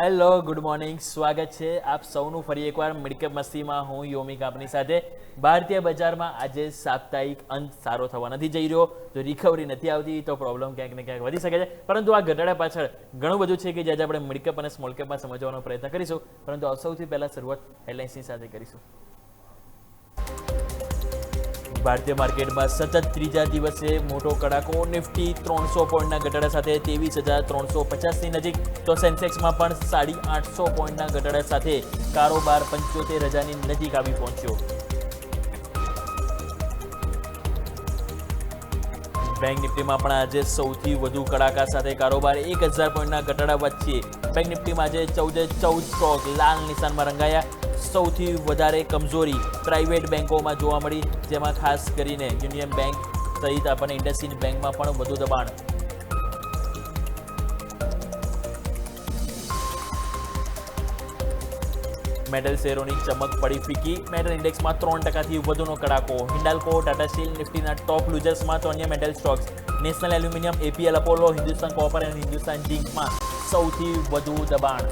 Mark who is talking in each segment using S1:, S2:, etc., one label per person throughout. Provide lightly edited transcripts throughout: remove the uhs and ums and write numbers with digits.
S1: Hello, good morning. સ્વાગત છે આપ સૌનું ફરી એકવાર મિડકેપ મસ્તીમાં. હું યોમિક આપની સાથે. ભારતીય બજારમાં આજે સાપ્તાહિક અંત સારો થવા નથી જઈ રહ્યો. જો રિકવરી નથી આવતી તો પ્રોબ્લેમ ક્યાંક ને ક્યાંક વધી શકે છે. પરંતુ આ ઘટાડા પાછળ ઘણું બધું છે કે જે આજે આપણે મિડકેપ અને સ્મોલ કેપમાં સમજવાનો પ્રયત્ન કરીશું. પરંતુ સૌથી પહેલા શરૂઆત હેડલાઇન્સની સાથે કરીશું. ભારતીય માર્કેટમાં સતત ત્રીજા દિવસે મોટો કડાકો. નિફ્ટી 300 પોઈન્ટના ઘટાડા સાથે 23,350ની નજીક, તો સેન્સેક્સમાં પણ 850 પોઈન્ટના ઘટાડા સાથે કારોબાર 75,000ની નજીક આવી પહોંચ્યો. બેંક નિફ્ટીમાં પણ આજે સૌથી વધુ કડાકા સાથે કારોબાર. 1,000 પોઈન્ટના ઘટાડા વચ્ચે બેંક નિફ્ટીમાં આજે 14 સ્ટોક લાલ નિશાનમાં રંગાયા. સૌથી વધારે કમજોરી પ્રાઇવેટ બેંકોમાં જોવા મળી, જેમાં ખાસ કરીને યુનિયન બેંક સહિત આપણને ઇન્ડસઇન્ડ બેંકમાં પણ વધુ દબાણ. મેટલ શેરોની ચમક પડી ફીકી. મેટલ ઇન્ડેક્સમાં 3%થી વધુનો કડાકો. હિન્ડાલ્કો, ટાટા સ્ટીલ, નિફ્ટીના ટોપ લૂઝર્સમાં તો અન્ય metal stocks national aluminium, APL Apollo, Hindustan copper અને હિન્દુસ્તાન ઝિંકમાં સૌથી વધુ દબાણ.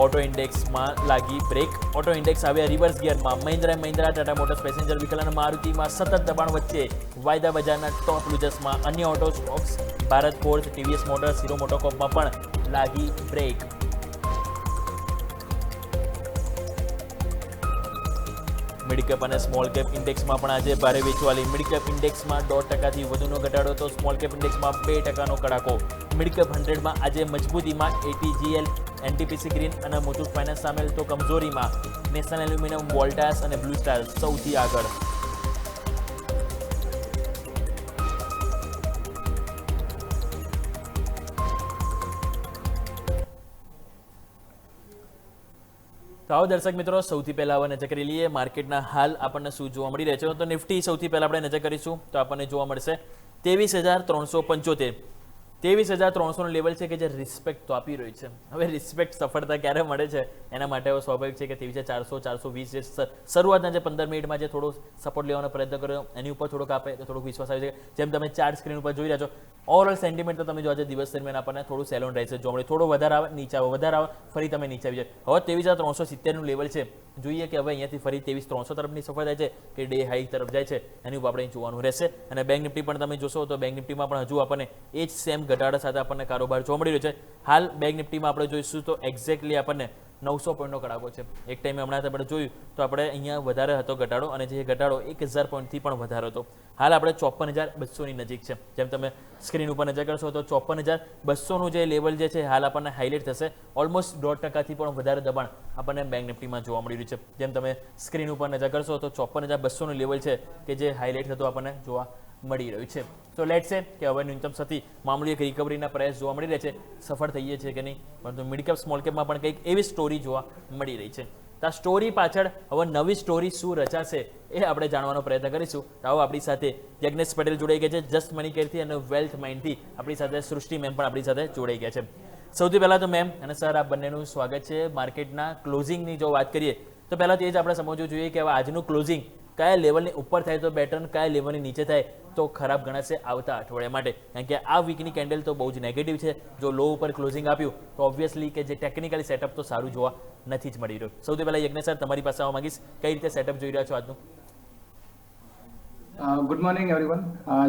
S1: ઓટો ઇન્ડેક્સમાં લાગી બ્રેક. ઓટો ઇન્ડેક્સ આવ્યા રિવર્સ ગિયરમાં. Mahindra and Mahindra, Tata motors passenger vehicle અને મારુતિમાં સતત દબાણ વચ્ચે વાયદા બજારના ટોપ લૂઝર્સમાં અન્ય auto stocks Bharat forge, TVS motors, Hero મોટોકોર્પમાં પણ લાગી બ્રેક. મિડકેપ અને સ્મોલ કેપ ઇન્ડેક્સમાં પણ આજે ભારે વેચવાલી. મિડકેપ ઇન્ડેક્સમાં 1.5%થી વધુનો ઘટાડો, તો સ્મોલ કેપ ઇન્ડેક્સમાં 2%નો કડાકો. મિડકેપ 100માં આજે મજબૂતીમાં એટીજીએલ, એનટીપીસી ગ્રીન અને મુથુટ ફાઇનાન્સ સામેલ, તો કમજોરીમાં નેશનલ એલ્યુમિનિયમ, વોલ્ટાસ અને બ્લુ સ્ટાર સૌથી આગળ. તો આવો દર્શક મિત્રો, સૌથી પહેલા હવે નજર કરી લઈએ માર્કેટના હાલ આપણને શું જોવા મળી રહે છે. તો નિફ્ટી સૌથી પહેલા આપણે નજર કરીશું તો આપણને જોવા મળશે 23,375. 23,300નું લેવલ છે કે જે રિસ્પેક્ટ તો આપી રહ્યું છે. હવે રિસ્પેક્ટ સફળતા ક્યારે મળે છે એના માટે હવે સ્વાભાવિક છે કે 23,400, 420 જે શરૂઆતના જે 15 મિનિટમાં જે થોડો સપોર્ટ લેવાનો પ્રયત્ન કર્યો એની ઉપર થોડોક આપે તો થોડોક વિશ્વાસ આવી છે. જેમ તમે ચાર્ટ સ્ક્રીન ઉપર જોઈ રહ્યા છો, ઓવરઓલ સેન્ટિમેન્ટ તો તમે જો આજે દિવસ દરમિયાન આપણને થોડું સેલોન રહેશે જોવા મળે. થોડો વધારે આવે, નીચે આવે, વધારે આવે, ફરી તમે નીચે આવી જાય. હવે 23,370નું લેવલ છે. જોઈએ કે હવે અહીંયાથી ફરી 23,300 તરફની સફળ થાય છે કે ડે હાઈ તરફ જાય છે, એની ઉપર આપણે જોવાનું રહેશે. અને બેંક નિફ્ટી પણ તમે જોશો તો બેંક નિફ્ટીમાં પણ હજુ આપણને એ જ સેમ ઘટાડા સાથે આપણને કારોબાર જોવા મળી રહ્યો છે. હાલ બેંક નિફ્ટીમાં આપણે જોઈશું તો એક્ઝેક્ટલી આપણને 900 પોઈન્ટનો કડાકો છે. એક ટાઈમે હમણાં આપણે જોયું તો આપણે અહીંયા વધારે હતો ઘટાડો, અને જે ઘટાડો 1,000 પોઈન્ટથી પણ વધારે હતો. હાલ આપણે 54,200ની નજીક છે. જેમ તમે સ્ક્રીન ઉપર નજર કરશો તો 54,200નું જે લેવલ જે છે હાલ આપણને હાઇલાઇટ થશે. ઓલમોસ્ટ 1.5%થી પણ વધારે દબાણ આપણને બેંક નિફ્ટીમાં જોવા મળી રહ્યું છે. જેમ તમે સ્ક્રીન ઉપર નજર કરશો તો 54,200નું લેવલ છે કે જે હાઇલાઇટ થતું આપણને જોવા મળી રહ્યું છે. તો લેટ છે કે હવે ન્યૂનતમ સથી મામૂલી એક રિકવરીના પ્રયાસ જોવા મળી રહ્યા છે. સફળ થઈએ છે કે નહીં, પરંતુ મિડકેપ સ્મોલ કેપમાં પણ કંઈક એવી સ્ટોરી જોવા મળી રહી છે. તો આ સ્ટોરી પાછળ હવે નવી સ્ટોરી શું રચાશે એ આપણે જાણવાનો પ્રયત્ન કરીશું. તો આવો આપણી સાથે યજ્ઞેશ પટેલ જોડાઈ ગયા છે જસ્ટ મની કેરથી, અને વેલ્થ માઇન્ડથી આપણી સાથે સૃષ્ટિ મેમ પણ આપણી સાથે જોડાઈ ગયા છે. સૌથી પહેલાં તો મેમ અને સર, આ બંનેનું સ્વાગત છે. માર્કેટના ક્લોઝિંગની જો વાત કરીએ તો પહેલાં તો એ જ આપણે સમજવું જોઈએ કે હવે આજનું ક્લોઝિંગ કયા લેવલની ઉપર થાય તો બેટર, કયા લેવલની નીચે થાય તો ખરાબ ગણાશે આવતા અઠવાડિયા માટે. કારણ કે આ વીકની કેન્ડલ તો બહુ જ નેગેટિવ છે. જો લો ઉપર ક્લોઝિંગ આપ્યું તો ઓબ્વિયસલી કે જે ટેકનિકલી સેટઅપ તો સારું જોવા નથી જ મળી રહ્યું. સૌથી પહેલાં યજ્ઞેશ સર, તમારી પાસે આવવા માંગીશ, કઈ રીતે સેટઅપ જોઈ રહ્યા છો આજનું?
S2: Good morning everyone.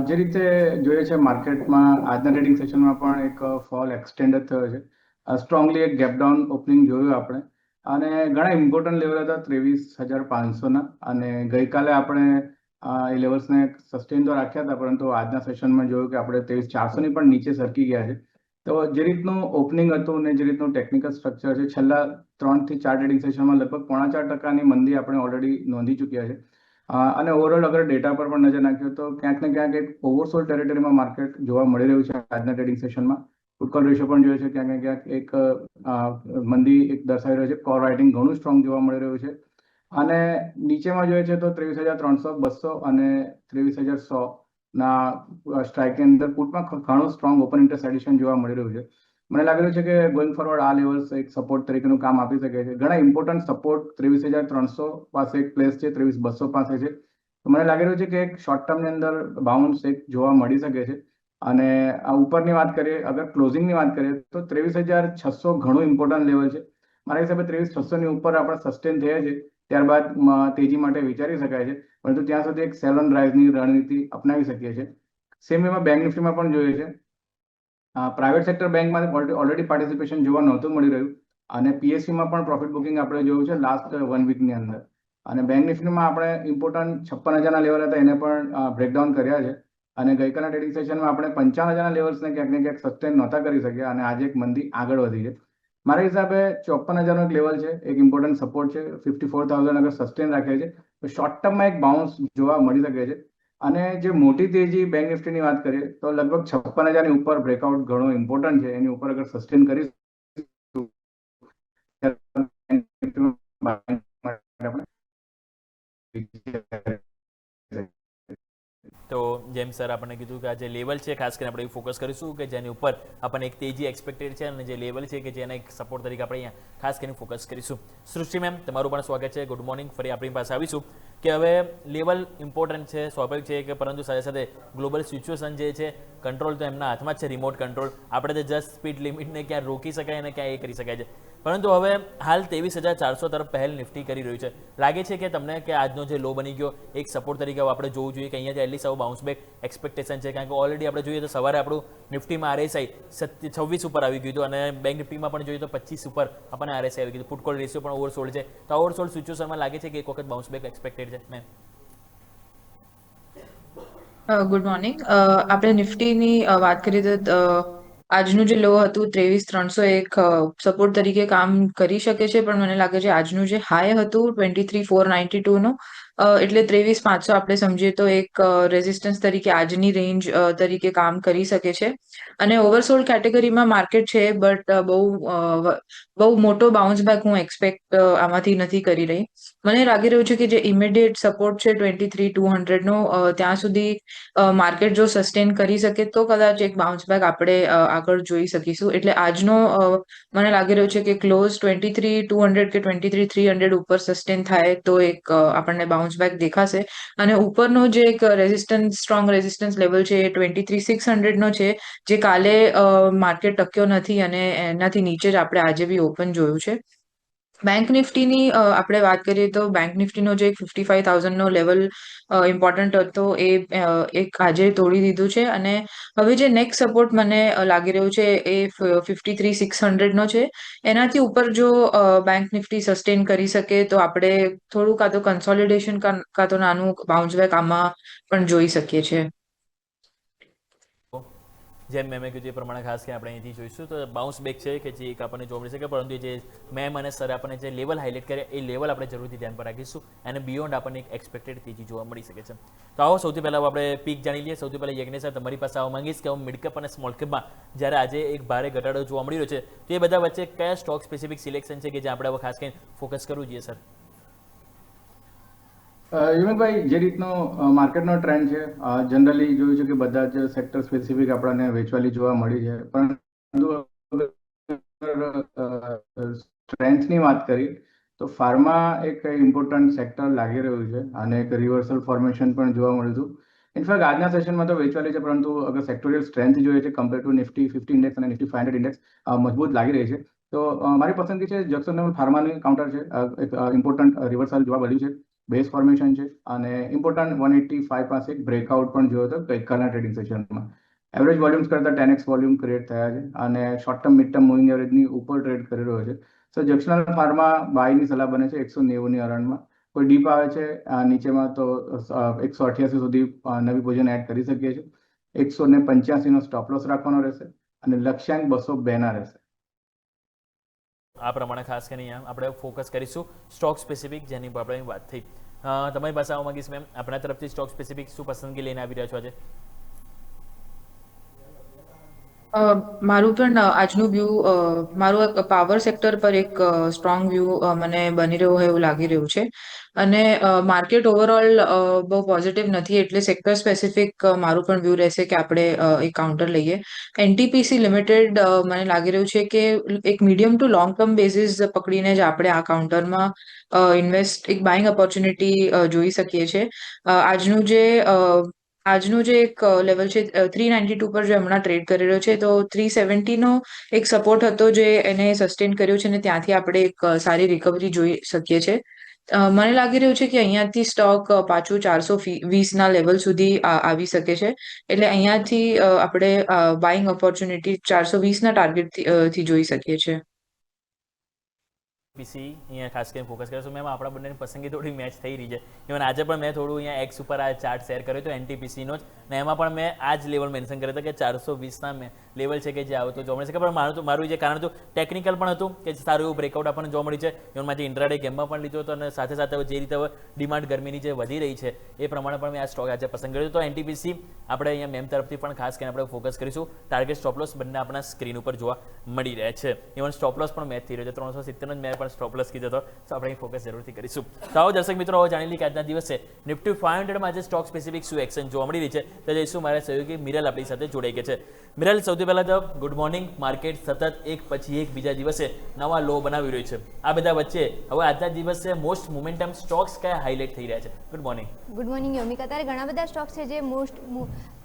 S2: જે રીતે જોઈએ છે માર્કેટમાં આજના ટ્રેડિંગ સેશનમાં પણ એક ફોલ એક્સટેન્ડ થયો છે. સ્ટ્રોંગલી એક ગેપ ડાઉન ઓપનિંગ જોયું આપણે, અને ઘણા ઇમ્પોર્ટન્ટ લેવલ હતા 23,500ના, અને ગઈકાલે આપણે એ લેવલ્સને સસ્ટેન તો રાખ્યા હતા, પરંતુ આજના સેશનમાં જોયું કે આપણે 23,400ની પણ નીચે સરકી ગયા છે. તો જે રીતનું ઓપનિંગ હતું ને જે રીતનું ટેકનિકલ સ્ટ્રક્ચર છે, છેલ્લા 3 થી 4 ટ્રેડિંગ સેશનમાં લગભગ 4.5%ની મંદી આપણે ઓલરેડી નોંધી ચૂક્યા છે. અને ઓવરઓલ અગર ડેટા પર પણ નજર નાખ્યો તો ક્યાંક ને ક્યાંક એક ઓવરસોલ્ડ ટેરેટરીમાં માર્કેટ જોવા મળી રહ્યું છે આજના ટ્રેડિંગ સેશનમાં. પુટકોલ રેશિયો પણ જોઈએ છે ક્યાંક ને ક્યાંક એક મંદી એક દર્શાવી રહ્યો છે. કોલ રાઇટિંગ ઘણું સ્ટ્રોંગ જોવા મળી રહ્યું છે. અને નીચેમાં જોઈએ છે તો 23,300, 200 અને 23,100ના સ્ટ્રાઇકની અંદર પુટમાં ઘણું સ્ટ્રોંગ ઓપન ઇન્ટરેસ્ટ એડિશન જોવા મળી રહ્યું છે. મને લાગી રહ્યું છે કે ગોઈંગ ફોરવર્ડ આ લેવલ્સ એક સપોર્ટ તરીકેનું કામ આપી શકે છે. ઘણા ઇમ્પોર્ટન્ટ સપોર્ટ 23,300 પાસે એક પ્લેસ છે, 23,200 પાસે છે. તો મને લાગી રહ્યું છે કે એક શોર્ટ ટર્મની અંદર બાઉન્સ એક જોવા મળી શકે છે. અને આ ઉપરની વાત કરીએ, અગર ક્લોઝિંગની વાત કરીએ તો 23,600 ઘણું ઇમ્પોર્ટન્ટ લેવલ છે. મારા હિસાબે 23,600 ની ઉપર આપણે સસ્ટેન થયા છે, ત્યારબાદ તેજી માટે વિચારી શકાય છે, પરંતુ ત્યાં સુધી એક સેલ ઓન રાઇઝની રણનીતિ અપનાવી શકીએ છીએ. સેમ એમાં બેંક નિફ્ટીમાં પણ જોઈએ છે. પ્રાઇવેટ સેક્ટર બેંકમાં ઓલરેડી પાર્ટિસિપેશન જોવા નહોતું મળી રહ્યું, અને પીએસસીમાં પણ પ્રોફિટ બુકિંગ આપણે જોયું છે લાસ્ટ 1 વીકની અંદર. અને બેંક નિફ્ટીમાં આપણે ઇમ્પોર્ટન્ટ 56,000ના લેવલ હતા એને પણ બ્રેકડાઉન કર્યા છે. અને ગઈકાલના ટ્રેડિંગ સેશનમાં આપણે 55,000ના લેવલ્સને ક્યાંક ને ક્યાંક સસ્ટેન નહોતા કરી શક્યા, અને આજે એક મંદી આગળ વધી છે. મારા હિસાબે 54,000નો એક લેવલ છે, એક ઇમ્પોર્ટન્ટ સપોર્ટ છે. 54,000 અગર સસ્ટેન રાખે છે તો શોર્ટ ટર્મમાં એક બાઉન્સ જોવા મળી શકે છે. અને જે મોટી તેજી બેંક નિફ્ટીની વાત કરીએ તો લગભગ 56,000ની ઉપર બ્રેકઆઉટ ઘણો ઇમ્પોર્ટન્ટ છે. એની ઉપર અગર સસ્ટેન કરી
S1: તો જેમ સર આપણને કીધું કે આ જે લેવલ છે ખાસ કરીને આપણે ફોકસ કરીશું કે જેની ઉપર આપણને એક તેજી એક્સપેક્ટેડ છે, અને જે લેવલ છે કે જેના એક સપોર્ટ તરીકે આપણે અહીંયા ખાસ કરીને ફોકસ કરીશું. સૃષ્ટિ મેમ, તમારું પણ સ્વાગત છે. Good morning. ફરી આપણી પાસે આવીશું કે હવે લેવલ ઇમ્પોર્ટન્ટ છે, સ્વાભાવિક છે કે, પરંતુ સાથે સાથે ગ્લોબલ સિચ્યુએશન જે છે, કંટ્રોલ તો એમના હાથમાં જ છે, રિમોટ કંટ્રોલ. આપણે તો જસ્ટ સ્પીડ લિમિટને ક્યાં રોકી શકાય અને ક્યાં એ કરી શકાય છે. પરંતુ હવે હાલ 23,400 તરફ પહેલ નિફ્ટી કરી રહ્યું છે. લાગે છે કે તમને કે આજનો જે લો બની ગયો એક સપોર્ટ તરીકે આપણે જોવું જોઈએ કે અહીંયાથી એટલીસ્ટ આવું બાઉન્સ બેક એક્સપેક્ટેશન છે? કારણ કે ઓલરેડી આપણે જોઈએ તો સવારે આપણું નિફ્ટીમાં આરએસઆઈ 26 ઉપર આવી ગયું હતું, અને બેંક નિફ્ટીમાં પણ જોઈએ તો 25 ઉપર આપણને આરએસઆઈ આવી ગયું. પુટ કોલ રેશિયો પણ ઓવરસોલ્ડ છે. તો ઓવરસોલ્ડ સિચ્યુએશનમાં લાગે છે કે એક વખત બાઉન્સ બેક એક્સપેક્ટેડ છે મેમ?
S3: Good morning. આપણે નિફ્ટીની વાત કરીએ તો આજનું જે લો હતું 23,301 સપોર્ટ તરીકે કામ કરી શકે છે, પણ મને લાગે છે આજનું જે હાઈ હતું 23,492 નો, એટલે 23,500 આપણે સમજીએ તો એક રેઝિસ્ટન્સ તરીકે આજની રેન્જ તરીકે કામ કરી શકે છે. અને ઓવરસોલ્ડ કેટેગરીમાં માર્કેટ છે, બટ બહુ મોટો બાઉન્સ બેક હું એક્સપેક્ટ આમાંથી નથી કરી રહી. મને લાગી રહ્યું છે કે જે ઇમિડિયેટ સપોર્ટ છે 23,200 નો, ત્યાં સુધી માર્કેટ જો સસ્ટેન કરી શકે તો કદાચ એક બાઉન્સ બેક આપણે આગળ જોઈ શકીશું. એટલે આજનો મને લાગી રહ્યું છે કે ક્લોઝ 23,200 કે 23,300 ઉપર સસ્ટેન થાય તો એક આપણને બાઉન્સ બેક દેખાશે. અને ઉપરનો જે એક સ્ટ્રોંગ રેઝિસ્ટન્સ લેવલ છે એ 23,600 નો છે, જે કાલે માર્કેટ ટક્યો નથી, અને એનાથી નીચે જ આપણે આજે બી ઓપન જોયું છે. બેંક નિફ્ટીની આપણે વાત કરીએ તો બેંક નિફ્ટીનો જે 55,000 નો લેવલ ઇમ્પોર્ટન્ટ હતો એ એક આજે તોડી દીધું છે, અને હવે જે નેક્સ્ટ સપોર્ટ મને લાગી રહ્યું છે એ 53,600 નો છે. એનાથી ઉપર જો બેંક નિફ્ટી સસ્ટેન કરી શકે તો આપણે થોડું કાં તો કન્સોલિડેશન કાં તો નાનું બાઉન્સ બેક આમાં પણ જોઈ શકીએ છીએ.
S1: જેમ મેમે કીધું એ પ્રમાણે ખાસ કરીને આપણે અહીંથી જોઈશું તો બાઉન્સ બેક છે કે જે એક આપણને જોવા મળી શકે, પરંતુ જે મેમ અને સર આપણને જે લેવલ હાઇલાઇટ કરે એ લેવલ આપણે જરૂરથી ધ્યાન પર રાખીશું, અને બિયોન્ડ આપણને એક એક્સપેક્ટેડ તેજી જોવા મળી શકે છે. તો આવો સૌથી પહેલાં આપણે પીક જાણી લઈએ. સૌથી પહેલાં યજ્ઞેશ સર, તમારી પાસે આવવા માંગીશ કે હું મિડકેપ અને સ્મોલ કેપમાં જ્યારે આજે એક ભારે ઘટાડો જોવા મળી રહ્યો છે, તો એ બધા વચ્ચે કયા સ્ટોક સ્પેસિફિક સિલેક્શન છે કે જે આપણે હવે ખાસ કરીને ફોકસ કરવું જોઈએ સર?
S2: યુમિકભાઈ, જે રીતનો માર્કેટનો ટ્રેન્ડ છે, જનરલી જોયું છે કે બધા જ સેક્ટર સ્પેસિફિક આપણને વેચવાલી જોવા મળી છે, પરંતુ સ્ટ્રેન્થની વાત કરી તો ફાર્મા એક ઇમ્પોર્ટન્ટ સેક્ટર લાગી રહ્યું છે, અને એક રિવર્સલ ફોર્મેશન પણ જોવા મળ્યું હતું. ઇનફેક્ટ આજના સેશનમાં તો વેચવાલી છે, પરંતુ અગર સેક્ટોરિયલ સ્ટ્રેન્થ જોઈએ છે કમ્પેર ટુ નિફ્ટી 50 ઇન્ડેક્સ અને નિફ્ટી 500 ઇન્ડેક્સ મજબૂત લાગી રહી છે. તો મારી પસંદગી છે જક્સન લેવલ ફાર્માની કાઉન્ટર છે. એક ઇમ્પોર્ટન્ટ રિવર્સલ જોવા મળ્યું છે, બેઝ ફોર્મેશન છે, અને ઇમ્પોર્ટન્ટ 185 પાસે એક બ્રેકઆઉટ પણ જોયો હતો ગઈકાલના ટ્રેડિંગ સેશનમાં. એવરેજ વોલ્યુમ્સ કરતાં 10x વોલ્યુમ ક્રિએટ થયા છે, અને short term mid term moving એવરેજની ઉપર ટ્રેડ કરી રહ્યો છે. સો જક્શનલ ફાર્મા બાયની સલાહ બને છે 190ની અરાઉન્ડમાં. કોઈ ડીપ આવે છે નીચેમાં તો 188 સુધી નવી પોઝિશન એડ કરી શકીએ છીએ. 185નો સ્ટોપ લોસ રાખવાનો રહેશે, અને લક્ષ્યાંક 202 રહેશે.
S1: આ પ્રમાણે ખાસ કરીને અહીંયા આપણે ફોકસ કરીશું સ્ટોક સ્પેસિફિક, જેની પર આપણે વાત થઈ. તમારી પાસે આવવા માંગીશ મેમ, આપણા તરફથી સ્ટોક સ્પેસિફિક શું પસંદગી લઈને આવી રહ્યા છો આજે?
S3: મારું પણ આજનું વ્યૂ, મારું પાવર સેક્ટર પર એક સ્ટ્રોંગ વ્યૂ મને બની રહ્યું હોય એવું લાગી રહ્યું છે. અને માર્કેટ ઓવરઓલ બહુ પોઝિટિવ નથી, એટલે સેક્ટર સ્પેસિફિક મારું પણ વ્યૂ રહેશે કે આપણે એક કાઉન્ટર લઈએ. એનટીપીસી લિમિટેડ મને લાગી રહ્યું છે કે એક medium two long term basis પકડીને જ આપણે આ કાઉન્ટરમાં એક બાઇંગ ઓપોર્ચ્યુનિટી જોઈ શકીએ છીએ. આજનું જે આજનું જે એક લેવલ છે 392 પર જે હમણાં ટ્રેડ કરી રહ્યો છે, તો 370 નો એક સપોર્ટ હતો જે એને સસ્ટેન કર્યો છે અને ત્યાંથી આપણે એક સારી રિકવરી જોઈ શકીએ છીએ. મને લાગી રહ્યું છે કે અહીંયાથી સ્ટોક પાછું 420 લેવલ સુધી આવી શકે છે. એટલે અહીંયાથી આપણે બાઇંગ ઓપોર્ચ્યુનિટી 420 ટાર્ગેટ થી જોઈ શકીએ છીએ.
S1: પીસી અહીંયા ખાસ કરીને ફોકસ કરીશું. મેમ આપણા બંનેની પસંદગી થોડી મેચ થઈ રહી છે. ઇવન આજે પણ મેં થોડું અહીંયા એક્સ ઉપર આ ચાર્ટ શેર કર્યો હતો એનટીપીસીનો જ, અને એમાં પણ મેં આ જ લેવલ મેન્શન કર્યો હતો કે 420 લેવલ છે કે જે આવતો જોવા મળે છે. પણ મારું જે કારણ હતું ટેકનિકલ પણ હતું કે સારું એવું બ્રેકઆઉટ આપણને જોવા મળ્યું છે. ઇવન માંથી ઇન્ટ્રાડે ગેમમાં પણ લીધો હતો અને સાથે સાથે જે રીતે ડિમાન્ડ ગરમીની જે વધી રહી છે એ પ્રમાણે પણ મેં આ સ્ટોક આજે પસંદ કર્યો. તો એનટીપીસી આપણે અહીંયા મેમ તરફથી પણ ખાસ કરીને આપણે ફોકસ કરીશું. ટાર્ગેટ સ્ટોપલોસ બંને આપણા સ્ક્રીન ઉપર જોવા મળી રહ્યા છે. ઇવન સ્ટોપલોસ પણ મેચ થઈ રહ્યો છે 370 મેં પણ સ્ટોપલોસ કીધો હતો. તો આપણે અહીં ફોકસ જરૂરથી કરીશું. તો આવો દર્શક મિત્રો, હવે જાણી લઈએ કે આજના દિવસે નિફ્ટી 500માં આજે સ્ટોક સ્પેસિફિક શું એક્શન જોવા મળી રહી છે. તો જઈશું મારા સહયોગી મિરલ આપણી સાથે જોડાઈ ગયા છે. મિરલ, સૌથી પહેલા તો ગુડ મોર્નિંગ. માર્કેટ સતત એક પછી એક બીજા દિવસે નવા લો બનાવી રહ્યું છે. આ બધા વચ્ચે હવે આજના દિવસે મોસ્ટ મોમેન્ટમ સ્ટોક્સ કયા હાઇલાઇટ થઈ રહ્યા છે? Good morning.
S4: ગુડ મોર્નિંગ યોમિક. અત્યારે ઘણા બધા સ્ટોક્સ છે જે મોસ્ટ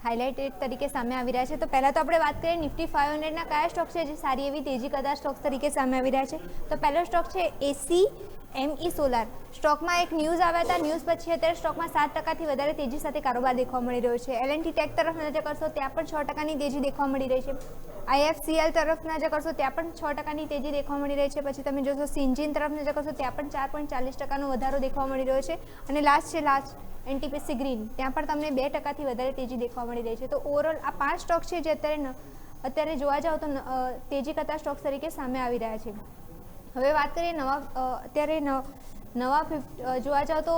S4: હાઇલાઇટેડ તરીકે સામે આવી રહ્યા છે. તો પહેલાં તો આપણે વાત કરીએ નિફ્ટી 500ના કયા સ્ટોક છે જે સારી એવી તેજી કરતા સ્ટોક્સ તરીકે સામે આવી રહ્યા છે. તો પહેલો સ્ટોક છે ACME સોલાર. સ્ટોકમાં એક ન્યૂઝ આવ્યા હતા. ન્યૂઝ પછી અત્યારે સ્ટોકમાં 7%થી વધારે તેજી સાથે કારોબાર દેખવા મળી રહ્યો છે. L&T ટેક તરફ નજર કરશો ત્યાં પણ 6%ની તેજી દેખવા મળી રહી છે. IFCL તરફ નજર કરશો ત્યાં પણ 6%ની તેજી દેખવા મળી રહી છે. પછી તમે જોશો સિન્જીન તરફ નજર કરશો ત્યાં પણ 4.40%નો વધારો દેખવા મળી રહ્યો છે. અને લાસ્ટ NTPC ગ્રીન, ત્યાં પણ તમને 2%થી વધારે તેજી દેખવા મળી રહી છે. તો ઓવરઓલ આ 5 સ્ટોક છે જે અત્યારે જોવા જાઓ તો તેજી કરતા સ્ટોક્સ તરીકે સામે આવી રહ્યા છે. હવે વાત કરીએ અત્યારે જોવા જાઓ તો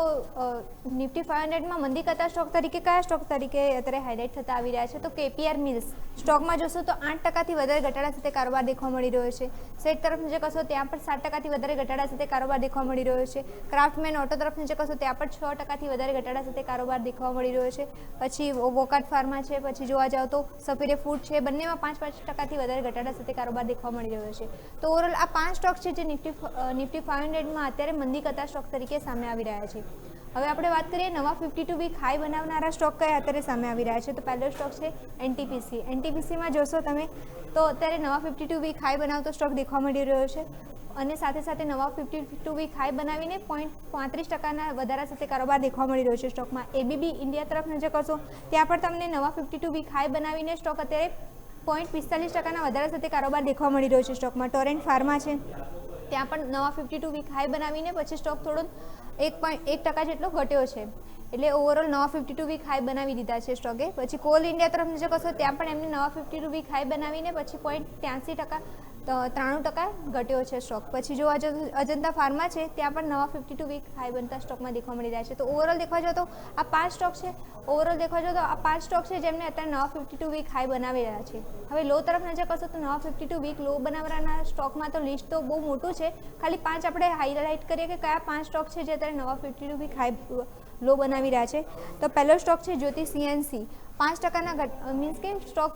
S4: નિફ્ટી 500માં મંદી કરતા સ્ટોક તરીકે કયા સ્ટોક તરીકે અત્યારે હાઇલાઇટ થતા આવી રહ્યા છે. તો KPR મિલ્સ સ્ટોકમાં જોશો તો 8%થી વધારે ઘટાડા સાથે કારોબાર દેખવા મળી રહ્યો છે. સેટ તરફ નજર કરશો ત્યાં પણ 7%થી વધારે ઘટાડા સાથે કારોબાર દેખવા મળી રહ્યો છે. ક્રાફ્ટમેન ઓટો તરફ નજર કરશો ત્યાં પણ 6%થી વધારે ઘટાડા સાથે કારોબાર દેખવા મળી રહ્યો છે. પછી વોકાટ ફાર્મા છે, પછી જોવા જાઓ તો સપીરે ફૂડ છે, બંનેમાં 5% વધારે ઘટાડા સાથે કારોબાર દેખવા મળી રહ્યો છે. તો ઓવરઓલ આ 5 સ્ટોક છે જે નિફ્ટી 500માં અત્યારે મંદી કરતા સ્ટોક તરીકે સામે આવી રહ્યા છે. હવે આપણે વાત કરીએ નવા 52 વીક હાઈ બનાવનારા સ્ટોક કયા અત્યારે સામે આવી રહ્યા છે. તો પહેલો સ્ટોક છે NTPC. NTPCમાં જોશો તમે તો અત્યારે નવા 52 વીક હાઈ બનાવતો સ્ટોક દેખવા મળી રહ્યો છે. અને સાથે સાથે નવા 52 વીક હાઈ બનાવીને 0.35% વધારા સાથે કારોબાર દેખવા મળી રહ્યો છે સ્ટોકમાં. ABB ઇન્ડિયા તરફ નજર કરશો ત્યાં પણ તમને નવા 52 વીક હાઈ બનાવીને સ્ટોક અત્યારે 0.45% વધારા સાથે કારોબાર દેખવા મળી રહ્યો છે સ્ટોકમાં. ટોરેન્ટ ફાર્મા છે ત્યાં પણ નવા 52 વીક હાઈ બનાવીને પછી સ્ટોક થોડો 1% જેટલો ઘટ્યો છે. એટલે ઓવરઓલ નવા 52 વીક હાઈ બનાવી દીધા છે સ્ટોકે. પછી કોલ ઇન્ડિયા તરફ નજર કરશો ત્યાં પણ એમને નવા 52 વીક હાઈ બનાવીને પછી 0.83% ઘટ્યો છે સ્ટોક. પછી જોવા જાઓ તો અજંતા ફાર્મા છે ત્યાં પણ નવા 52 વીક હાઈ બનતા સ્ટોકમાં દેખવા મળી રહ્યા છે. તો ઓવરઓલ દેખવા જાઓ તો આ 5 સ્ટોક છે. જેમને અત્યારે નવા 52 વીક હાઈ બનાવી રહ્યા છે. હવે લો તરફ નજર કરશો તો નવા 52 વીક લો બનાવવાના સ્ટોકમાં તો લિસ્ટ તો બહુ મોટું છે. ખાલી 5 આપણે હાઇલાઇટ કરીએ કે કયા 5 સ્ટોક છે જે અત્યારે નવા 52 વીક હાઈ લો બનાવી રહ્યા છે. તો પહેલો સ્ટોક છે જ્યોતિ CNC. 5% મીન્સ કે સ્ટોક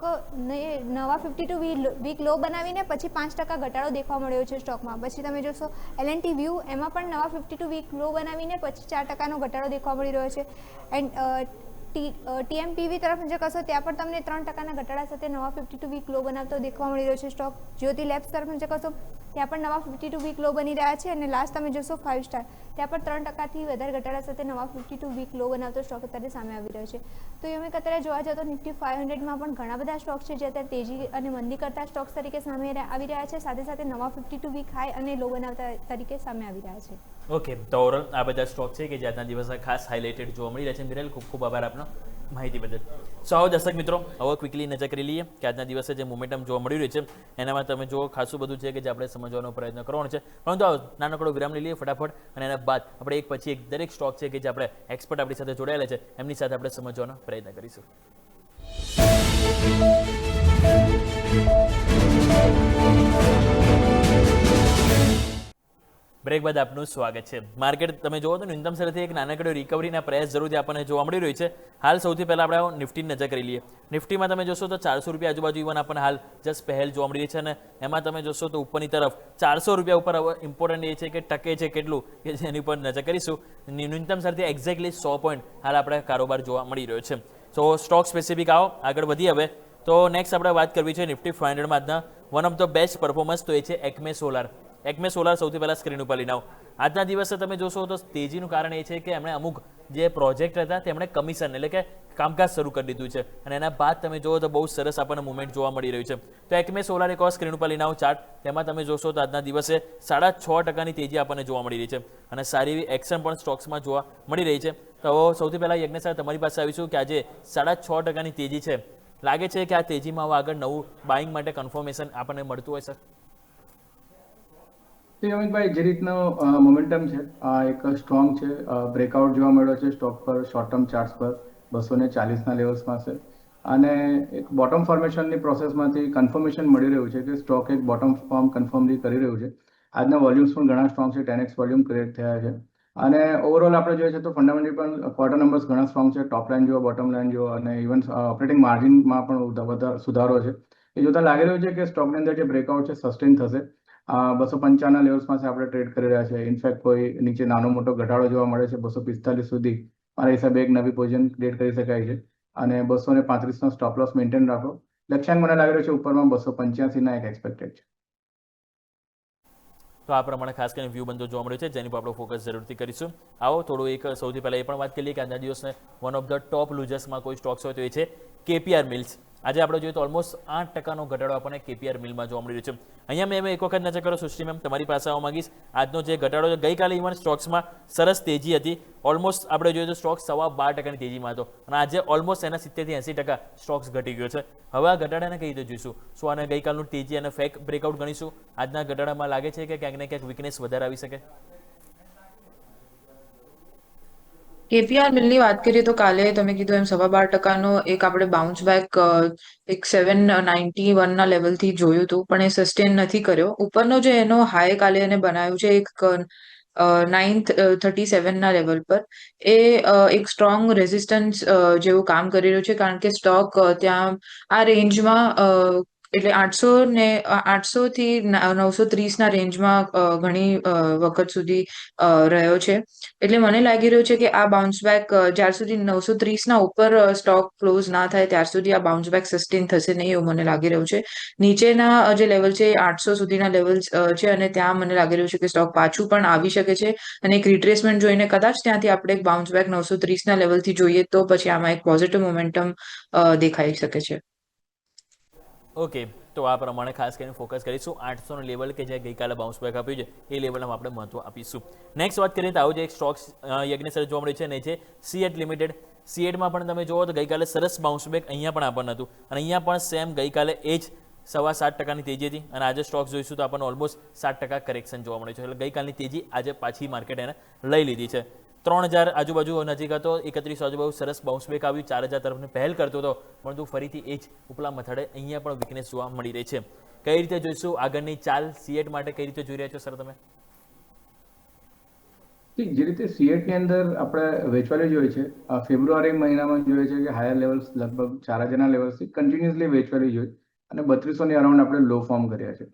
S4: નવા 52 વીક લો બનાવીને પછી 5% ઘટાડો દેખવા મળ્યો છે સ્ટોકમાં. પછી તમે જોશો L&T વ્યૂ, એમાં પણ નવા 52 વીક લો બનાવીને પછી 4%નો ઘટાડો દેખવા મળી રહ્યો છે. એન્ડ TMPV તરફ નજર કરશો ત્યાં પણ તમને 3%ના ઘટાડા સાથે નવા 52 વીક લો બનાવતો દેખવા મળી રહ્યો છે સ્ટોક. જ્યોતિ લેબ્સ તરફ નજર કરશો ત્યાં પણ નવા 52 વીક લો બની રહ્યા છે. અને લાસ્ટ તમે જોશો 5 સ્ટાર, ત્યાં પણ 3%થી વધારે ઘટાડા સાથે નવા 52 વીક લો બનાવતો સ્ટોક અત્યારે સામે આવી રહ્યો છે. તો એમ અત્યારે જોવા જાઓ તો નિફ્ટી 500માં પણ ઘણા બધા સ્ટોક છે જે અત્યારે તેજી અને મંદી કરતા સ્ટોક્સ તરીકે સામે આવી રહ્યા છે. સાથે સાથે નવા 52 વીક હાઈ અને લો બનાવતા તરીકે સામે આવી રહ્યા છે.
S1: ઓકે, તો ઓવરઓલ આ બધા સ્ટોક છે કે જે આજના દિવસે ખાસ હાઇલાઇટેડ જોવા મળી રહ્યા છે. મિરેલ, ખૂબ ખૂબ આભાર આપનો માહિતી બદલ. સો આવો દર્શક મિત્રો, હવે ક્વિકલી નજર કરી લઈએ કે આજના દિવસે જે મોમેન્ટમ જોવા મળી રહ્યું છે એનામાં તમે જુઓ ખાસું બધું છે કે જે આપણે સમજવાનો પ્રયત્ન કરવાનો છે. પરંતુ આવો નાનકડો વિરામ લઈ લઈએ ફટાફટ, અને એના બાદ આપણે એક પછી એક દરેક સ્ટોક છે કે જે આપણે એક્સપર્ટ આપણી સાથે જોડાયેલા છે એમની સાથે આપણે સમજવાનો પ્રયત્ન કરીશું. બ્રેક બાદ આપનું સ્વાગત છે. માર્કેટ તમે જોવો તો ન્યૂનતમ સ્તરેથી એક નાનકડો રિકવરીના પ્રયાસ જરૂરથી આપણને જોવા મળી રહ્યું છે. હાલ સૌથી પહેલાં આપણે નિફ્ટીની નજર કરી લઈએ. નિફ્ટીમાં તમે જોશો તો 400 રૂપિયા આજુબાજુ ઇવન આપણને હાલ જસ્ટ પહેલ જોવા મળી રહી છે. અને એમાં તમે જોશો તો ઉપરની તરફ 400 રૂપિયા ઉપર ઇમ્પોર્ટન્ટ એ છે કે ટકે છે કેટલું કે જેની પર નજર કરીશું. ન્યૂનતમ સ્તરથી એક્ઝેક્ટલી 100 પોઈન્ટ હાલ આપણે કારોબાર જોવા મળી રહ્યો છે. સો સ્ટોક સ્પેસિફિક આવો આગળ વધી હવે તો નેક્સ્ટ આપણે વાત કરવી છે નિફ્ટી 500માં આજના one of the best performance તો એ છે એકમે સોલાર. એકમે સોલાર સૌથી પહેલાં સ્ક્રીન ઉપર લઈને આવો. આજના દિવસે તમે જોશો તો તેજીનું કારણ એ છે કે એમણે અમુક જે પ્રોજેક્ટ હતા તેમણે કમિશન એટલે કે કામકાજ શરૂ કરી દીધું છે અને એના બાદ તમે જુઓ તો બહુ સરસ આપણને મુવમેન્ટ જોવા મળી રહ્યું છે. તો એકમે સોલાર એક સ્ક્રીન ઉપર લઈને આવો ચાર્ટ, તેમાં તમે જોશો તો આજના દિવસે 6.5% તેજી આપણને જોવા મળી રહી છે અને સારી એવી એક્શન પણ સ્ટોક્સમાં જોવા મળી રહી છે. તો સૌથી પહેલાં યજ્ઞ સર તમારી પાસે આવીશું કે આજે 6.5% તેજી છે, લાગે છે કે આ તેજીમાં હવે આગળ નવું બાઇંગ માટે કન્ફર્મેશન આપણને મળતું હોય સર?
S2: અમિતભાઈ, જે રીતનો મોમેન્ટમ છે આ એક સ્ટ્રોંગ છે, બ્રેકઆઉટ જોવા મળ્યો છે સ્ટોક પર શોર્ટ ટર્મ ચાર્ટ્સ પર 240ના લેવલ્સમાં છે અને એક બોટમ ફોર્મેશનની પ્રોસેસમાંથી કન્ફર્મેશન મળી રહ્યું છે કે સ્ટોક એક બોટમ ફોર્મ કન્ફર્મલી કરી રહ્યું છે. આજના વોલ્યુમ્સ પણ ઘણા સ્ટ્રોંગ છે, 10x વોલ્યુમ ક્રિએટ થયા છે અને ઓવરઓલ આપણે જોઈએ છે તો ફંડામેન્ટલી પણ ક્વાર્ટર નંબર્સ ઘણા સ્ટ્રોંગ છે. ટોપ લાઇન જુઓ, બોટમ લાઇન જુઓ અને ઇવન ઓપરેટિંગ માર્જિનમાં પણ વધારે સુધારો છે. એ જોતા લાગી રહ્યું છે કે સ્ટોકની અંદર જે બ્રેકઆઉટ છે સસ્ટેન થશે. 255ના લેવલ્સમાં આપણે ટ્રેડ કરી રહ્યા છે. ઇનફેક્ટ કોઈ નીચે નાનો મોટો ઘટાડો જોવા મળે છે 245 સુધી મારા હિસાબે એક નવી પોઝિશન ક્રિએટ કરી શકાય છે અને 235નો સ્ટોપ લોસ મેન્ટેન રાખો. લક્ષ્યાંક મને લાગી રહ્યો છે ઉપરમાં 285ના એક એક્સપેક્ટેડ છે.
S1: તો આ પ્રમાણે ખાસ કરીને વ્યૂ બંધો જોવા મળ્યો છે જેની પર આપણે ફોકસ જરૂરથી કરીશું. આવો થોડું એક સૌથી પહેલાં એ પણ વાત કરીએ કે આજના દિવસને વન ઓફ ધ ટોપ લૂઝર્સમાં કોઈ સ્ટોક્સ હોય તો એ છે કેપીઆર મિલ્સ. આજે આપણે જોઈએ તો ઓલમોસ્ટ 8%નો ઘટાડો આપણને કેપીઆર મિલમાં જોવા મળી રહ્યો છે. અહીંયા મેં એક વખત નજર કરો સૃષ્ટિ મેમ, તમારી પાસે આવવા માંગીશ. આજનો જે ઘટાડો છે, ગઈકાલે ઇવન સ્ટોક્સમાં સરસ તેજી હતી, ઓલમોસ્ટ આપણે જોઈએ તો સ્ટોક્સ 12.5%ની તેજીમાં હતો અને આજે ઓલમોસ્ટ એના 70-80% સ્ટોક્સ ઘટી ગયો છે. હવે આ ઘટાડાને કઈ રીતે જોઈશું? શું આને ગઈકાલનું તેજી અને ફેક બ્રેકઆઉટ ગણીશું? આજના ઘટાડામાં લાગે છે કે ક્યાંક ને ક્યાંક વીકનેસ વધારે આવી શકે?
S3: કેપીઆર મિલની વાત કરીએ તો કાલે તમે કીધું એમ 12.5%નો એક આપણે બાઉન્સ બેક એક 791ના લેવલથી જોયું હતું પણ એ સસ્ટેન નથી કર્યો. ઉપરનો જે એનો હાઈ કાલે એને બનાવ્યું છે એક 937ના લેવલ પર, એ એક સ્ટ્રોંગ રેઝિસ્ટન્સ જેવું કામ કરી રહ્યું છે કારણ કે સ્ટોક ત્યાં આ રેન્જમાં એટલે 800 થી 930ના રેન્જમાં ઘણી વખત સુધી રહ્યો છે. એટલે મને લાગી રહ્યું છે કે આ બાઉન્સ બેક જ્યાર સુધી 930ના ઉપર સ્ટોક ક્લોઝ ના થાય ત્યાર સુધી આ બાઉન્સ બેક સસ્ટેન થશે નહીં એવું મને લાગી રહ્યું છે. નીચેના જે લેવલ છે 800 સુધીના લેવલ્સ છે અને ત્યાં મને લાગી રહ્યું છે કે સ્ટોક પાછું પણ આવી શકે છે અને એક રિટ્રેસમેન્ટ જોઈને કદાચ ત્યાંથી આપણે એક બાઉન્સ બેક 930ના લેવલથી જોઈએ તો પછી આમાં એક પોઝિટિવ મોમેન્ટમ દેખાઈ શકે છે.
S1: ઓકે, તો આ પ્રમાણે ખાસ કરીને ફોકસ કરીશું 800નો લેવલ કે જે ગઈકાલે બાઉન્સ બેક આપ્યું છે એ લેવલમાં આપણે મહત્વ આપીશું. નેક્સ્ટ વાત કરીએ તો આવું જે એક સ્ટોક્સ યજ્ઞેશ્વર જોવા મળ્યું છે ને છે સીએટ લિમિટેડ. સીએટમાં પણ તમે જુઓ તો ગઈકાલે સરસ બાઉન્સ બેક અહીંયા પણ આપણને હતું અને અહીંયા પણ સેમ ગઈકાલે એ જ 7.25%ની તેજી હતી અને આજે સ્ટોક્સ જોઈશું તો આપણને ઓલમોસ્ટ 7% કરેક્શન જોવા મળે છે. એટલે ગઈકાલની તેજી આજે પાછી માર્કેટ એને લઈ લીધી છે. 3000 આજુબાજુ નજીક હતો, 31 આજુબાજુ સરસ બાઉન્સ બેક આવ્યું, 4000 તરફની પહેલ કરતો હતો પરંતુ ફરીથી એ જ ઉપલા મથાળે અહીંયા પણ વીકનેસ જોવા મળી રહી છે. કઈ રીતે જોઈશું આગળની ચાલ સીએટ માટે, કઈ રીતે જોઈ રહ્યા છો સર તમે?
S2: જે રીતે સીએટની અંદર આપણે વેચવાલી જોઈએ છે, ફેબ્રુઆરી મહિનામાં જોઈએ છે કે હાયર લેવલ્સ લગભગ 4000ના લેવલ્સથી કન્ટિન્યુઅસલી વેચવાલી જોઈ અને 3200ની અરાઉન્ડ આપણે લો ફોર્મ કર્યા છે.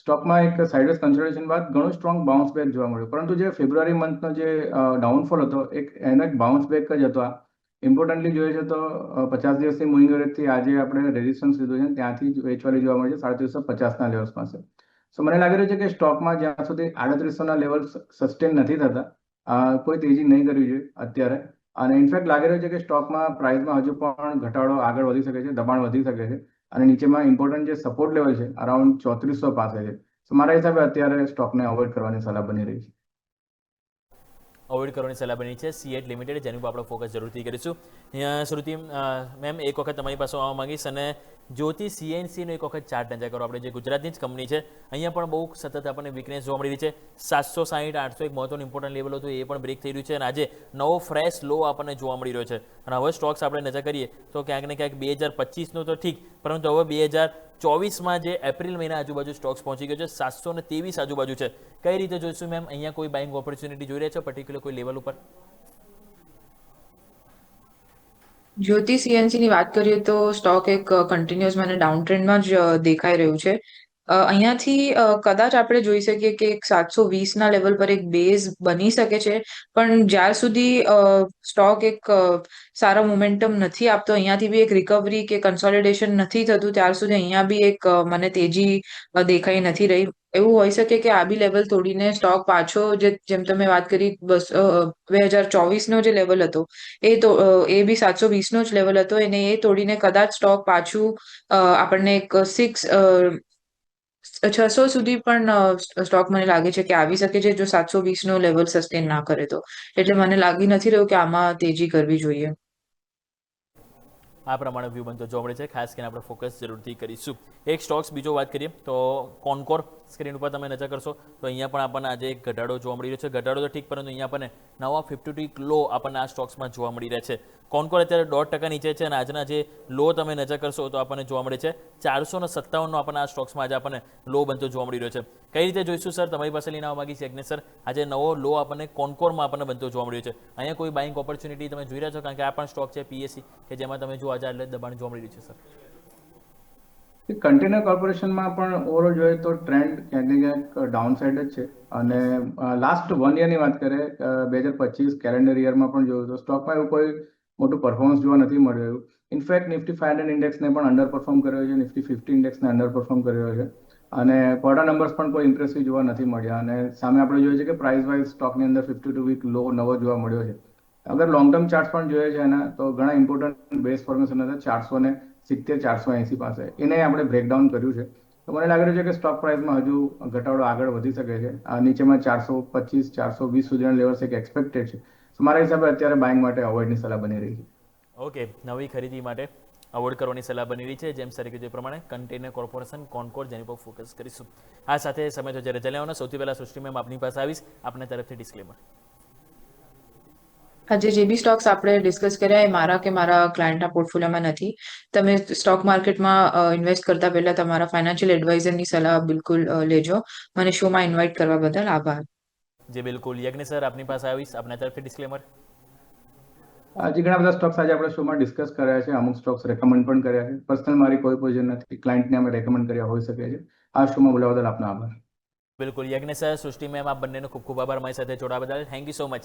S2: સ્ટોકમાં એક સાઇડવેઝ કન્સોલિડેશન બાદ ઘણું સ્ટ્રોંગ બાઉન્સ બેક જોવા મળ્યું, પરંતુ જે ફેબ્રુઆરી મંથનો જે ડાઉનફોલ હતો એનો એક બાઉન્સ બેક જ હતો. આ ઇમ્પોર્ટન્ટલી જોઈએ છે તો 50 દિવસની મૂવિંગ એવરેજથી આજે આપણે રેઝિસ્ટન્સ લીધું છે, ત્યાંથી જ વેચવાલી જોવા મળે છે 3750ના લેવલ્સમાં છે. સો મને લાગી રહ્યું છે કે સ્ટોકમાં જ્યાં સુધી 3800ના લેવલ્સ સસ્ટેન નથી થતા કોઈ તેજી નહીં કરવી જોઈએ અત્યારે. અને ઇનફેક્ટ લાગી રહ્યું છે કે સ્ટોકમાં પ્રાઇસમાં હજુ પણ ઘટાડો આગળ વધી શકે છે, દબાણ વધી શકે છે અને નીચેમાં ઇમ્પોર્ટન્ટ જે સપોર્ટ લેવલ છે અરાઉન્ડ 3400 પાસે છે. સો મારા હિસાબે અત્યારે સ્ટોકને અવોઇડ કરવાની સલાહ બની રહી છે.
S1: અવોઇડ કરવાની સલાહ બની છે સીએટ લિમિટેડ, જેની ઉપર આપણે ફોકસ જરૂરથી કરીશું. શ્રુતિ મેમ, એક વખત તમારી પાસે આવવા માંગીશ અને જ્યોતિ સીએનસીનો એક વખત ચાર્ટ નજર કરો. આપણે જે ગુજરાતની જ કંપની છે અહીંયા પણ બહુ સતત આપણને વીકનેસ જોવા મળી રહી છે. 760 800 એક મહત્વનું ઇમ્પોર્ટન્ટ લેવલ હતું, એ પણ બ્રેક થઈ રહ્યું છે અને આજે નવો ફ્રેશ લો આપણને જોવા મળી રહ્યો છે. અને હવે સ્ટોક્સ આપણે નજર કરીએ તો ક્યાંક ને ક્યાંક 2025નું તો ઠીક, પરંતુ હવે 2024માં જે એપ્રિલ મહિના આજુબાજુ સ્ટોક્સ પહોંચી ગયો છે 723 આજુબાજુ છે. કઈ રીતે જોઈશું મેમ? અહીંયા કોઈ બાઇંગ ઓપોર્ચ્યુનિટી જોઈ રહ્યા છો પર્ટિક્યુલર કોઈ લેવલ ઉપર?
S3: જ્યોતિ સીએનસી ની વાત કરીએ તો સ્ટોક એક કન્ટિન્યુઅસ મને ડાઉન ટ્રેન્ડમાં જ દેખાઈ રહ્યું છે. અહીંયાથી કદાચ આપણે જોઈ શકીએ કે 720ના લેવલ પર એક બેઝ બની શકે છે, પણ જ્યાર સુધી સ્ટોક એક સારા મોમેન્ટમ નથી આપતો, અહીંયાથી બી એક રિકવરી કે કન્સોલિડેશન નથી થતું, ત્યાર સુધી અહીંયા બી એક મને તેજી દેખાઈ નથી રહી. એવું હોઈ શકે કે આ બી લેવલ તોડીને સ્ટોક પાછો જેમ તમે વાત કરી 2024નો જે લેવલ હતો એ બી 720નો જ લેવલ હતો, અને એ તોડીને કદાચ સ્ટોક પાછું આપણને એક 600 સુધી પણ સ્ટોક મને લાગે છે કે આવી શકે છે જો 720નો લેવલ સસ્ટેન ના કરે તો. એટલે મને લાગી નથી રહ્યું કે આમાં તેજી કરવી જોઈએ.
S1: આ પ્રમાણે વ્યૂ બનતો જોવા મળે છે. ખાસ કરીને આપણે ફોકસ જરૂરથી કરીશું. એક સ્ટોક્સ બીજો વાત કરીએ તો કોનકોર સ્ક્રીન ઉપર તમે નજર કરશો તો અહીંયા પણ આપણને આજે એક ઘટાડો જોવા મળી રહ્યો છે. ઘટાડો તો ઠીક, પરંતુ અહીંયા આપણને નવા 52-week લો આપણને આ સ્ટોક્સમાં જોવા મળી રહ્યા છે. કોનકોર અત્યારે 1% નીચે છે અને આજના જે લો તમે નજર કરશો તો આપણને જોવા મળે છે 457નો આપણને આ સ્ટોક્સમાં આજે આપણને લો બનતો જોવા મળી રહ્યો છે. કઈ રીતે જોઈશું સર? તમારી પાસે લઈને આવવા માંગી છે યજ્ઞેશ સર. આજે નવો લો આપણને કોનકોરમાં આપણને બનતો જોવા મળ્યો છે. અહીંયા કોઈ બાઇંગ ઓપોર્ચ્યુનિટી તમે જોઈ રહ્યા છો? કારણ કે આ પણ સ્ટોક છે PSE કે જેમાં તમે જો આજે એટલે દબાણ જોવા મળી રહ્યું છે સર.
S2: કન્ટેનર કોર્પોરેશનમાં પણ ઓવરઓલ જોઈએ તો ટ્રેન્ડ ક્યાંક ને ક્યાંક ડાઉન સાઇડ જ છે, અને લાસ્ટ 1 યરની વાત કરીએ 2025 કેલેન્ડર યરમાં પણ જોયું તો સ્ટોકમાં એવું કોઈ મોટું પરફોર્મન્સ જોવા નથી મળી રહ્યું. ઇનફેક્ટ નિફ્ટી 500 ઇન્ડેક્સને પણ અંડર પરફોર્મ કર્યો છે, નિફ્ટી 50 ઇન્ડેક્સને અંડર પરફોર્મ કર્યો છે, અને ક્વાર્ટર નંબર્સ પણ કોઈ ઇમ્પ્રેસિવ જોવા નથી મળ્યા. અને સામે આપણે જોઈએ છે કે પ્રાઇસ વાઇઝ સ્ટોકની અંદર 52-week લો નવો જોવા મળ્યો છે. અગર લોંગ ટર્મ ચાર્ટ પણ જોઈએ છે એના તો ઘણા ઇમ્પોર્ટન્ટ બેઝ ફોર્મેશન હતા 470-480 પાસે, એને આપણે બ્રેકડાઉન કર્યું છે. તો મને લાગે છે કે સ્ટોક પ્રાઇસમાં હજુ ઘટાડો આગળ વધી શકે છે. નીચેમાં 425-420 સુધીના લેવલ્સ એક એક્સપેક્ટેડ છે. તો મારા હિસાબે અત્યારે બાઇંગ માટે અવોઇડની સલાહ બની રહી છે.
S1: ઓકે, નવી ખરીદી માટે અવોઇડ કરવાની સલાહ બની રહી છે. જેમ સર કીધું એ પ્રમાણે કન્ટેનર કોર્પોરેશન, કોનકોર, જેની પર ફોકસ કરીશું. આ સાથે સમય તો જ્યારે જલ્યાઓનો સૌથી પહેલાં સૃષ્ટિ મેમ આપની પાસે આવીશ આપના તરફથી ડિસ્ક્લેમર.
S3: આજે જે બી સ્ટોક્સ આપણે ડિસ્કસ કર્યા એ મારા કે મારા ક્લાયન્ટના પોર્ટફોલિયોમાં નથી. તમે સ્ટોક માર્કેટમાં ઇન્વેસ્ટ કરતા પહેલા તમારા ફાઇનાન્શિયલ એડવાઇઝરની સલાહ બિલકુલ લેજો. મને શોમાં ઇન્વાઇટ કરવા બદલ આભાર.
S1: જી બિલકુલ. યજ્ઞ સર આપની પાસે આવીશ આપના તરફથી ડિસ્ક્લેમર.
S2: હજી ઘણા બધા સ્ટોક્સ આજે આપણે શોમાં ડિસ્કસ કર્યા છે, અમુક સ્ટોક્સ રેકમેન્ડ પણ કર્યા છે. પર્સનલ મારી કોઈ પોઝિશન નથી, ક્લાયન્ટને અમે રેકમેન્ડ કર્યા હોઈ શકે છે. આ શોમાં બોલાવા બદલ આપનો આભાર.
S1: બિલકુલ. યજ્ઞ સર, સૃષ્ટિ મેમ, આપ બંનેનો ખૂબ ખૂબ આભાર મારી સાથે જોડાવા બદલ. Thank you so much.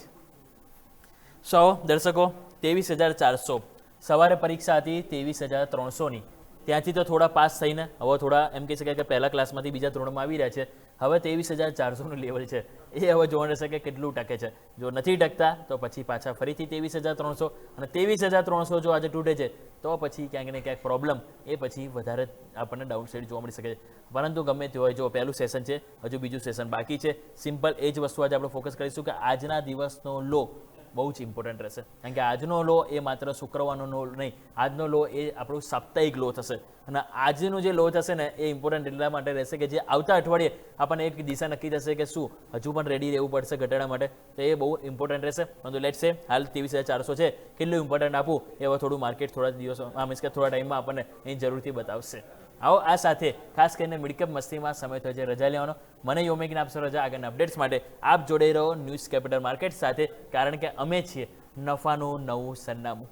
S1: દર્શકો, 23,400 સવારે પરીક્ષા હતી 23,300ની. ત્યાંથી તો થોડા પાસ થઈને હવે થોડા એમ કહી શકાય કે પહેલા ક્લાસમાંથી બીજા ધોરણમાં આવી રહ્યા છે. હવે 23,400નું લેવલ છે, એ હવે જોવા રહેશે કે કેટલું ટકે છે. જો નથી ટકતા તો પછી પાછા ફરીથી 23,300, અને 23,300 જો આજે તૂટે છે તો પછી ક્યાંક ને ક્યાંક પ્રોબ્લેમ એ પછી વધારે આપણને ડાઉન સાઇડ જોવા મળી શકે છે. પરંતુ ગમે તે હોય, જો પહેલું સેશન છે, હજુ બીજું સેશન બાકી છે. સિમ્પલ એ જ વસ્તુ આજે આપણે ફોકસ કરીશું કે આજના દિવસનો લો બહુ જ ઇમ્પોર્ટન્ટ રહેશે. કારણ કે આજનો લો એ માત્ર શુક્રવારનો લો નહીં, આજનો લો એ આપણું સાપ્તાહિક લો થશે. અને આજનો જે લો થશે ને એ ઇમ્પોર્ટન્ટ એટલા માટે રહેશે કે જે આવતા અઠવાડિયે આપણને એક દિશા નક્કી થશે કે શું હજુ પણ રેડી રહેવું પડશે ઘટાડા માટે. તો એ બહુ ઇમ્પોર્ટન્ટ રહેશે. પરંતુ લેટ્સ સે હાલ 23,400 છે, કેટલું ઇમ્પોર્ટન્ટ આપવું એ હવે થોડું માર્કેટ થોડા દિવસો મીન્સ કે થોડા ટાઈમમાં આપણને એ જરૂરથી બતાવશે. આવો આ સાથે ખાસ કરીને મિડકેપ મસ્તીમાં સમય થયો છે રજા લેવાનો. મને યોમિકને આપશો રજા. આગળના અપડેટ્સ માટે આપ જોડે રહો ન્યૂઝ કેપિટલ માર્કેટ સાથે, કારણ કે અમે છીએ નફાનું નવું સરનામું.